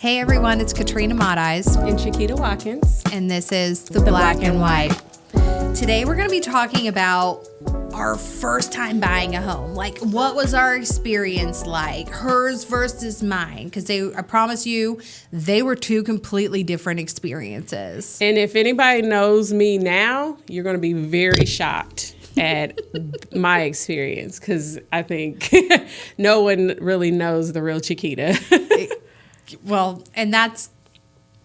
Hey everyone, it's Katrina Eyes and Chiquita Watkins, and this is the Black and White. Today we're going to be talking about our first time buying a home. Like, what was our experience like? Hers versus mine. Because I promise you, they were two completely different experiences. And if anybody knows me now, you're going to be very shocked at my experience, because I think no one really knows the real Chiquita. Well, and that's...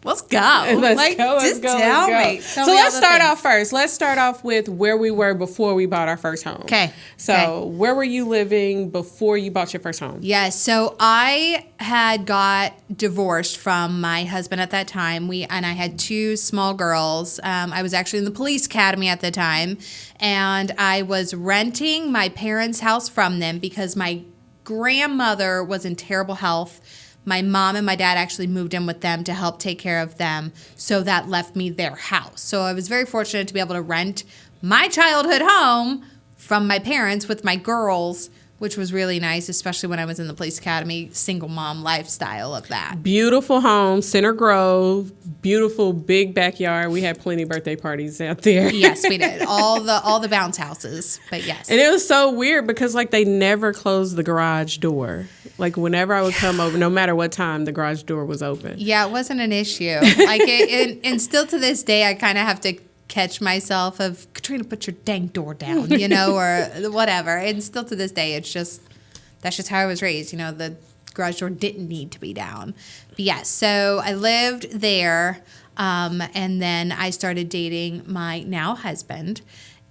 Let's go. Let's go. Tell me. So let's start off first. Let's start off with where we were before we bought our first home. Okay. So where were you living before you bought your first home? Yes. So I had got divorced from my husband at that time. And I had two small girls. I was actually in the police academy at the time, and I was renting my parents' house from them because my grandmother was in terrible health. My mom and my dad actually moved in with them to help take care of them, so that left me their house. So I was very fortunate to be able to rent my childhood home from my parents with my girls, which was really nice, especially when I was in the police academy, single mom lifestyle of that. Beautiful home, Center Grove, beautiful big backyard. We had plenty of birthday parties out there. Yes, we did. All the bounce houses, but yes. And it was so weird because like they never closed the garage door. Like whenever I would come over, no matter what time, the garage door was open. Yeah, it wasn't an issue. Like and still to this day, I kind of have to catch myself of, Katrina, put your dang door down, or whatever. And still to this day, that's just how I was raised. The garage door didn't need to be down. But yes, so I lived there, and then I started dating my now husband,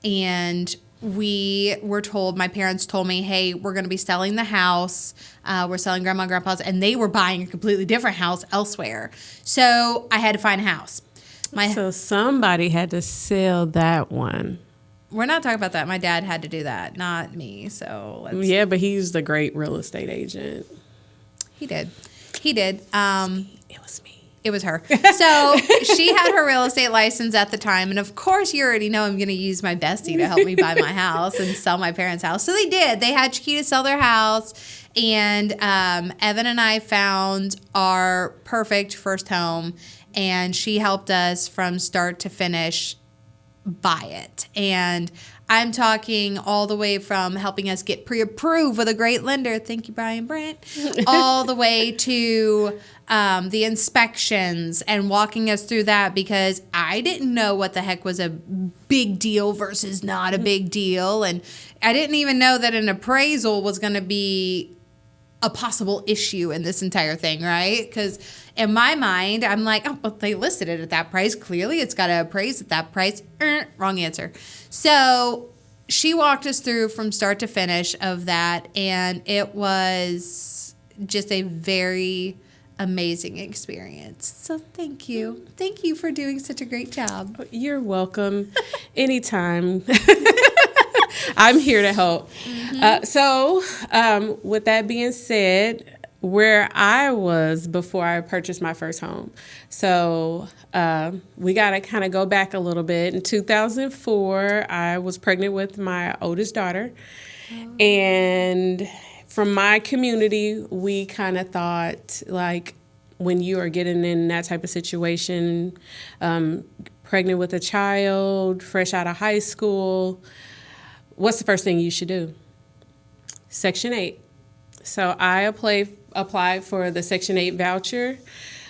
and we were told, my parents told me, hey, we're going to be selling the house. We're selling Grandma and Grandpa's, and they were buying a completely different house elsewhere. So I had to find a house. So somebody had to sell that one. We're not talking about that. My dad had to do that, not me. So yeah, but he's the great real estate agent. He did. It was me. It was her. So she had her real estate license at the time. And of course, you already know I'm going to use my bestie to help me buy my house and sell my parents' house. So they did. They had Chiquita sell their house. And Evan and I found our perfect first home. And she helped us from start to finish buy it. And I'm talking all the way from helping us get pre-approved with a great lender. Thank you, Brian Brent. All the way to the inspections and walking us through that, because I didn't know what the heck was a big deal versus not a big deal. And I didn't even know that an appraisal was going to be a possible issue in this entire thing, right? Because in my mind, I'm like, oh, well, they listed it at that price. Clearly, it's got to appraise at that price. Wrong answer. So she walked us through from start to finish of that, and it was just a very amazing experience. So thank you. Thank you for doing such a great job. You're welcome. Anytime. I'm here to help. Mm-hmm. So with that being said, where I was before I purchased my first home. So we got to kind of go back a little bit. In 2004, I was pregnant with my oldest daughter. Oh. And from my community, we kind of thought, like, when you are getting in that type of situation, pregnant with a child, fresh out of high school, what's the first thing you should do? Section 8. So I applied for the Section 8 voucher.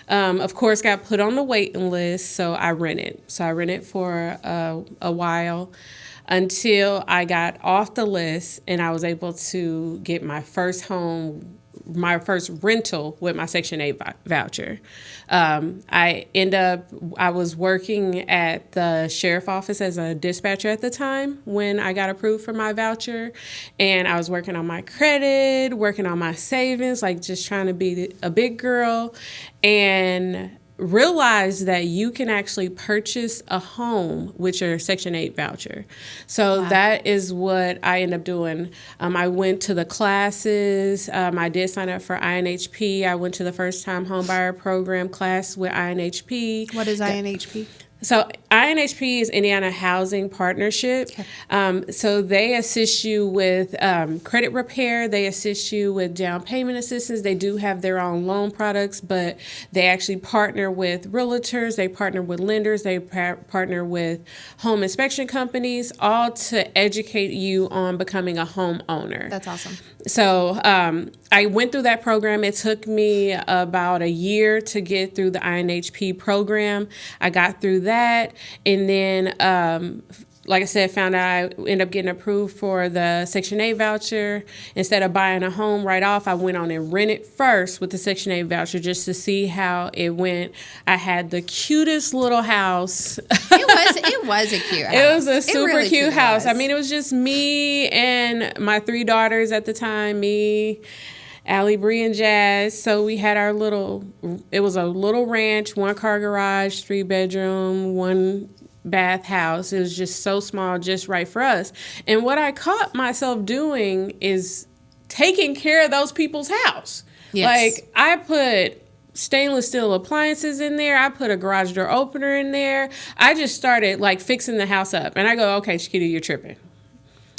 Of course, got put on the waiting list, so I rented. So I rented for a while until I got off the list and I was able to get my first home, my first rental with my Section 8 voucher. I was working at the sheriff office as a dispatcher at the time when I got approved for my voucher. And I was working on my credit, working on my savings, like just trying to be a big girl, and realized that you can actually purchase a home with your Section 8 voucher. So that is what I ended up doing. I went to the classes. I did sign up for INHP. I went to the first time homebuyer program class with INHP. What is INHP? So INHP is Indiana Housing Partnership. So they assist you with credit repair. They assist you with down payment assistance. They do have their own loan products, but they actually partner with realtors. They partner with lenders. They partner with home inspection companies, all to educate you on becoming a homeowner. That's awesome. So I went through that program. It took me about a year to get through the INHP program. I got through that, and then like I said, found out I ended up getting approved for the Section 8 voucher. Instead of buying a home right off, I went on and rented first with the Section 8 voucher just to see how it went. I had the cutest little house. It was a cute house. It was a super really cute house. was. I mean, it was just me and my 3 daughters at the time, me, Allie, Bree, and Jazz. So we had our it was a little ranch, 1-car garage, 3-bedroom, 1-bath house. It was just so small, just right for us. And what I caught myself doing is taking care of those people's house. Yes. Like, I put stainless steel appliances in there. I put a garage door opener in there. I just started like fixing the house up. And I go, okay, Chiquita, you're tripping.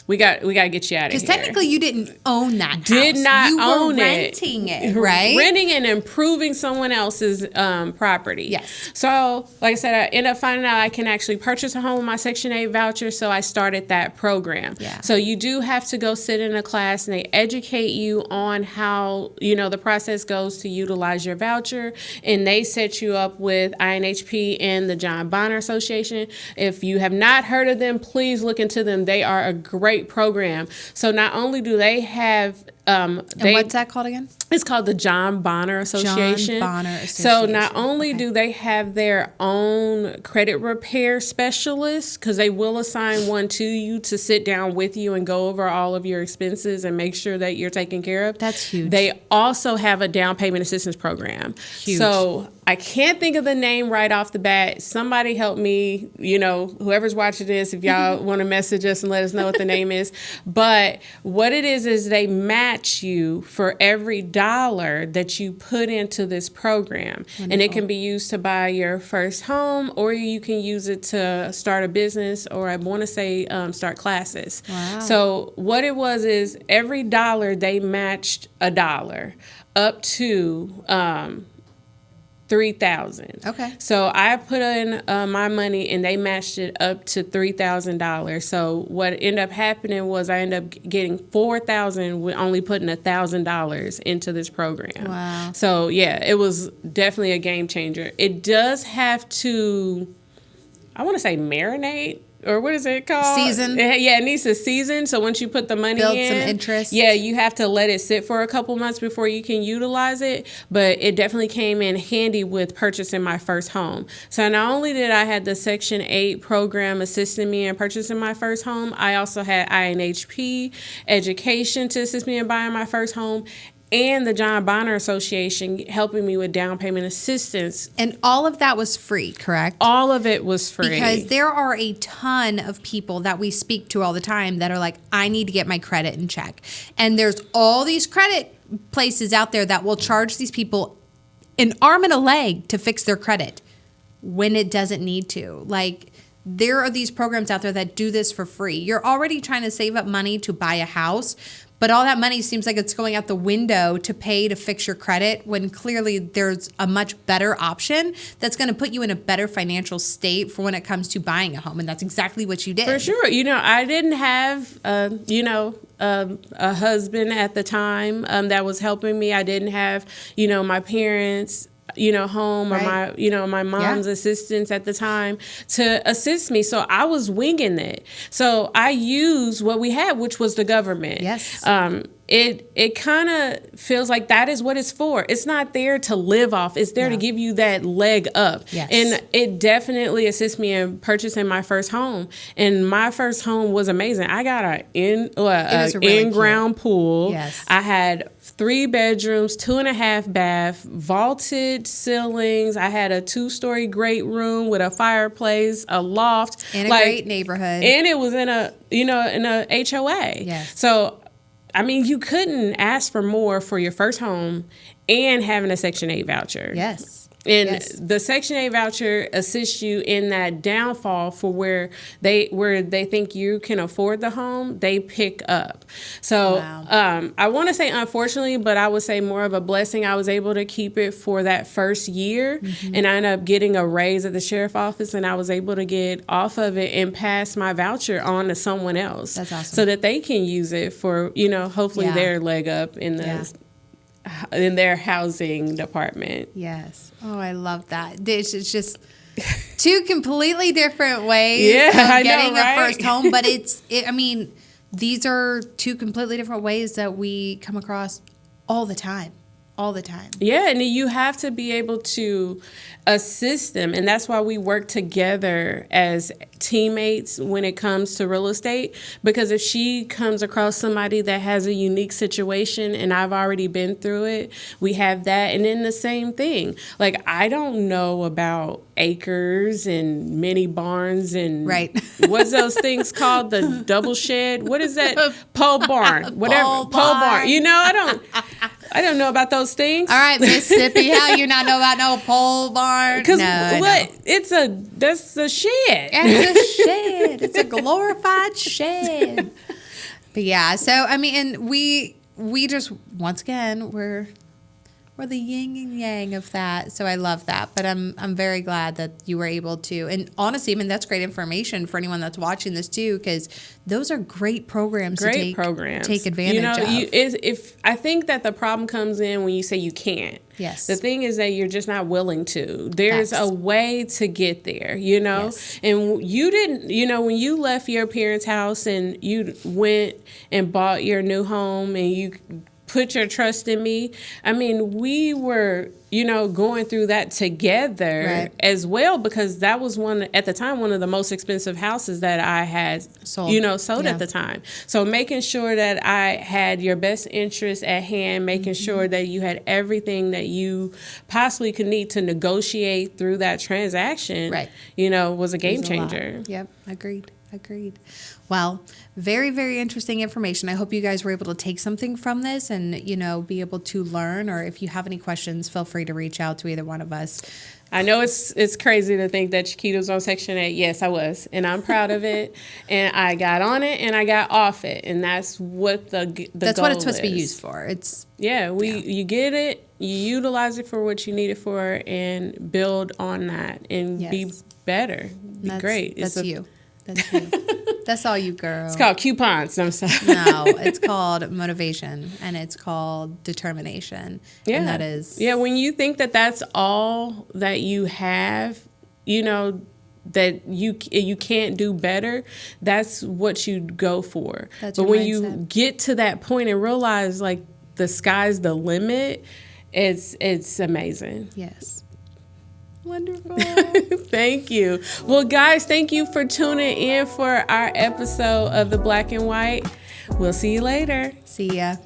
We got to get you out of here. Because technically you didn't own that house. Did not you own were it. renting it, right? Renting and improving someone else's property. Yes. So, like I said, I ended up finding out I can actually purchase a home with my Section 8 voucher, so I started that program. Yeah. So you do have to go sit in a class, and they educate you on how, the process goes to utilize your voucher, and they set you up with INHP and the John Bonner Association. If you have not heard of them, please look into them. They are a great program. So not only do they have and what's that called again? It's called the John Bonner Association. John Bonner Association. So not only do they have their own credit repair specialists, because they will assign one to you to sit down with you and go over all of your expenses and make sure that you're taken care of. That's huge. They also have a down payment assistance program. Huge. So I can't think of the name right off the bat. Somebody help me, whoever's watching this, if y'all want to message us and let us know what the name is. But what it is they match you for every dollar that you put into this program. Wonderful. And it can be used to buy your first home, or you can use it to start a business, or I want to say start classes. Wow. So what it was is every dollar they matched $1 up to $3,000. Okay. So I put in my money, and they matched it up to $3,000. So what ended up happening was I ended up getting $4,000 with only putting $1,000 into this program. Wow. So yeah, it was definitely a game changer. It does have to, I want to say, marinate. Or what is it called? Season. Yeah, it needs to season. So once you put the money Build in, some interest. Yeah, you have to let it sit for a couple months before you can utilize it. But it definitely came in handy with purchasing my first home. So not only did I have the Section 8 program assisting me in purchasing my first home, I also had INHP education to assist me in buying my first home, and the John Bonner Association helping me with down payment assistance. And all of that was free, correct? All of it was free. Because there are a ton of people that we speak to all the time that are like, I need to get my credit in check. And there's all these credit places out there that will charge these people an arm and a leg to fix their credit when it doesn't need to. Like, there are these programs out there that do this for free. You're already trying to save up money to buy a house, but all that money seems like it's going out the window to pay to fix your credit, when clearly there's a much better option that's going to put you in a better financial state for when it comes to buying a home. And that's exactly what you did. For sure. I didn't have, a husband at the time that was helping me. I didn't have, my parents home, or my mom's assistants at the time to assist me. So I was winging it. So I used what we had, which was the government. Yes. It kind of feels like that is what it's for. It's not there to live off. It's there to give you that leg up. Yes. And it definitely assists me in purchasing my first home. And my first home was amazing. I got an in-ground pool. Yes. I had 3 bedrooms, 2.5 bath, vaulted ceilings. I had a 2-story great room with a fireplace, a loft, in a great neighborhood, and it was in a HOA. Yes. So, you couldn't ask for more for your first home and having a Section 8 voucher. Yes. And Yes. the Section 8 voucher assists you in that downfall for where they think you can afford the home, they pick up. So Wow. I want to say unfortunately, but I would say more of a blessing. I was able to keep it for that first year, and I ended up getting a raise at the sheriff's office, and I was able to get off of it and pass my voucher on to someone else. That's awesome. So that they can use it for, hopefully Yeah. their leg up in their housing department. Yes. Oh, I love that. It's just two completely different ways Yeah, I of know, getting right? a first home. But I mean, these are two completely different ways that we come across all the time. All the time. Yeah, and you have to be able to assist them. And that's why we work together as teammates when it comes to real estate. Because if she comes across somebody that has a unique situation and I've already been through it, we have that. And then the same thing. Like, I don't know about acres and mini barns and Right. what's those things called? The double shed? What is that? Pole barn. Whatever. Pole Pole barn. barn. I don't know about those things. All right, Mississippi, how you not know about no pole barn? Because No, what? That's a shed. It's a shed. It's a glorified shed. But yeah, so I mean, and we just once again we're the yin and yang of that. So I love that. But I'm very glad that you were able to. And honestly, I mean, that's great information for anyone that's watching this too, because those are great programs to take advantage of. If I think that the problem comes in when you say you can't. Yes. The thing is that you're just not willing to. There's Facts. a way to get there, Yes. And you didn't, when you left your parents' house and you went and bought your new home and you put your trust in me. I mean, we were, going through that together Right. as well, because that was at the time, one of the most expensive houses that I had sold Yeah. at the time. So making sure that I had your best interest at hand, making sure that you had everything that you possibly could need to negotiate through that transaction, Right. Was a game There's a lot. changer. Yep, agreed. Well, very, very interesting information. I hope you guys were able to take something from this and, be able to learn. Or if you have any questions, feel free to reach out to either one of us. I know it's crazy to think that Chiquita was on Section 8. Yes, I was. And I'm proud of it. And I got on it and I got off it. And that's what that's goal what it's supposed to be is. used for. You get it, you utilize it for what you need it for, and build on that and be better. Be great. That's you. That's you. That's all you, girl. It's called coupons. No, I'm sorry. No, it's called motivation and it's called determination. Yeah. And that is. Yeah, when you think that that's all that you have, that you can't do better, that's what you go for. That's but your when mindset. you get to that point and realize like the sky's the limit, it's amazing. Yes. Wonderful. Thank you. Well, guys, thank you for tuning in for our episode of The Black and White. We'll see you later. See ya.